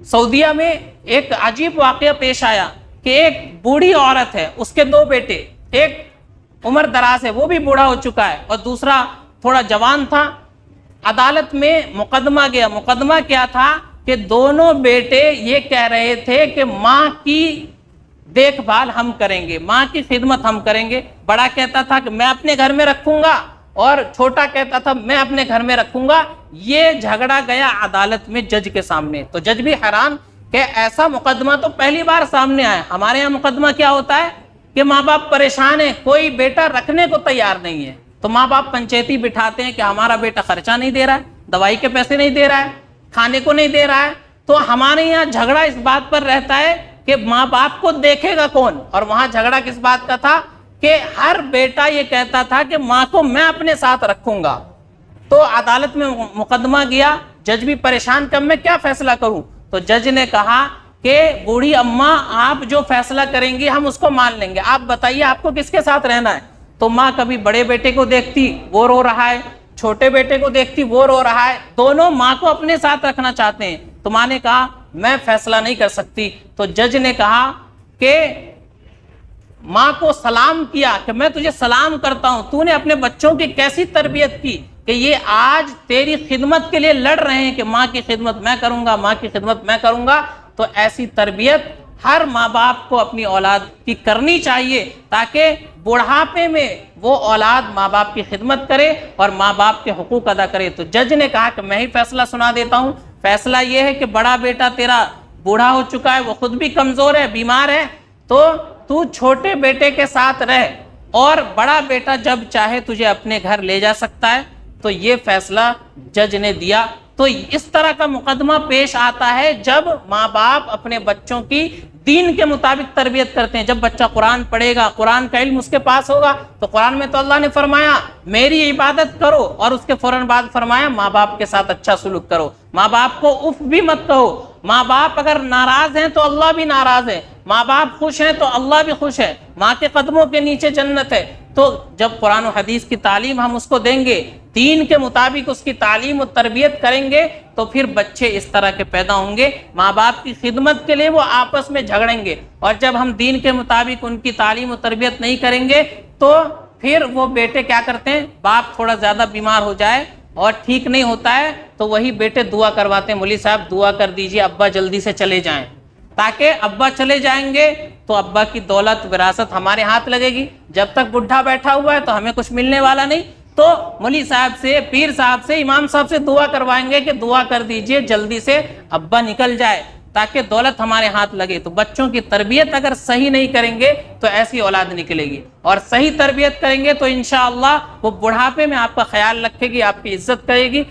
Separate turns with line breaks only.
سعودیہ میں ایک عجیب واقعہ پیش آیا کہ ایک بوڑھی عورت ہے، اس کے 2 بیٹے، ایک عمر دراز ہے وہ بھی بوڑھا ہو چکا ہے اور دوسرا تھوڑا جوان تھا۔ عدالت میں مقدمہ گیا، مقدمہ کیا تھا کہ دونوں بیٹے یہ کہہ رہے تھے کہ ماں کی دیکھ بھال ہم کریں گے، ماں کی خدمت ہم کریں گے۔ بڑا کہتا تھا کہ میں اپنے گھر میں رکھوں گا اور چھوٹا کہتا تھا میں اپنے گھر میں رکھوں گا۔ یہ جھگڑا گیا عدالت میں جج کے سامنے، تو جج بھی حیران کہ ایسا مقدمہ تو پہلی بار سامنے آیا۔ ہمارے یہاں مقدمہ کیا ہوتا ہے کہ ماں باپ پریشان ہیں، کوئی بیٹا رکھنے کو تیار نہیں ہے، تو ماں باپ پنچیتی بٹھاتے ہیں کہ ہمارا بیٹا خرچہ نہیں دے رہا ہے، دوائی کے پیسے نہیں دے رہا ہے، کھانے کو نہیں دے رہا ہے۔ تو ہمارے یہاں جھگڑا اس بات پر رہتا ہے کہ ماں باپ کو دیکھے گا کون، اور وہاں جھگڑا کس بات کا تھا کہ ہر بیٹا یہ کہتا تھا کہ ماں کو میں اپنے ساتھ رکھوں گا۔ تو عدالت میں مقدمہ گیا، جج بھی پریشان کہ میں کیا فیصلہ کروں؟ تو جج نے کہا کہ بوڑھی اماں آپ جو فیصلہ کریں گی ہم اس کو مان لیں گے، آپ بتائیے آپ کو کس کے ساتھ رہنا ہے؟ تو ماں کبھی بڑے بیٹے کو دیکھتی وہ رو رہا ہے، چھوٹے بیٹے کو دیکھتی وہ رو رہا ہے، دونوں ماں کو اپنے ساتھ رکھنا چاہتے ہیں۔ تو ماں نے کہا میں فیصلہ نہیں کر سکتی۔ تو جج نے کہا کہ ماں کو سلام کیا کہ میں تجھے سلام کرتا ہوں، تو نے اپنے بچوں کی کیسی تربیت کی کہ یہ آج تیری خدمت کے لیے لڑ رہے ہیں کہ ماں کی خدمت میں کروں گا، ماں کی خدمت میں کروں گا۔ تو ایسی تربیت ہر ماں باپ کو اپنی اولاد کی کرنی چاہیے تاکہ بڑھاپے میں وہ اولاد ماں باپ کی خدمت کرے اور ماں باپ کے حقوق ادا کرے۔ تو جج نے کہا کہ میں ہی فیصلہ سنا دیتا ہوں، فیصلہ یہ ہے کہ بڑا بیٹا تیرا بوڑھا ہو چکا ہے، وہ خود بھی کمزور ہے، بیمار ہے، تو چھوٹے بیٹے کے ساتھ رہ اور بڑا بیٹا جب چاہے تجھے اپنے گھر لے جا سکتا ہے۔ تو یہ فیصلہ جج نے دیا۔ تو اس طرح کا مقدمہ پیش آتا ہے جب ماں باپ اپنے بچوں کی دین کے مطابق تربیت کرتے ہیں۔ جب بچہ قرآن پڑھے گا، قرآن کا علم اس کے پاس ہوگا، تو قرآن میں تو اللہ نے فرمایا میری عبادت کرو، اور اس کے فوراً بعد فرمایا ماں باپ کے ساتھ اچھا سلوک کرو، ماں باپ کو اف بھی مت کہو۔ ماں باپ اگر ناراض ہیں تو اللہ بھی ناراض ہے، ماں باپ خوش ہیں تو اللہ بھی خوش ہے، ماں کے قدموں کے نیچے جنت ہے۔ تو جب قرآن و حدیث کی تعلیم ہم اس کو دیں گے، دین کے مطابق اس کی تعلیم و تربیت کریں گے، تو پھر بچے اس طرح کے پیدا ہوں گے۔ ماں باپ کی خدمت کے لیے وہ آپس میں جھگڑیں گے، اور جب ہم دین کے مطابق ان کی تعلیم و تربیت نہیں کریں گے تو پھر وہ بیٹے کیا کرتے ہیں، باپ تھوڑا زیادہ بیمار ہو جائے اور ٹھیک نہیں ہوتا ہے تو وہی بیٹے دعا کرواتے ہیں، مولوی صاحب دعا کر دیجئے ابا جلدی سے چلے جائیں، تاکہ ابا چلے جائیں گے تو ابا کی دولت وراثت ہمارے ہاتھ لگے گی، جب تک بڈھا بیٹھا ہوا ہے تو ہمیں کچھ ملنے والا نہیں۔ تو مولوی صاحب سے، پیر صاحب سے، امام صاحب سے دعا کروائیں گے کہ دعا کر دیجئے جلدی سے ابا نکل جائے تاکہ دولت ہمارے ہاتھ لگے۔ تو بچوں کی تربیت اگر صحیح نہیں کریں گے تو ایسی اولاد نکلے گی، اور صحیح تربیت کریں گے تو انشاءاللہ وہ بڑھاپے میں آپ کا خیال رکھے گی، آپ کی عزت کرے گی۔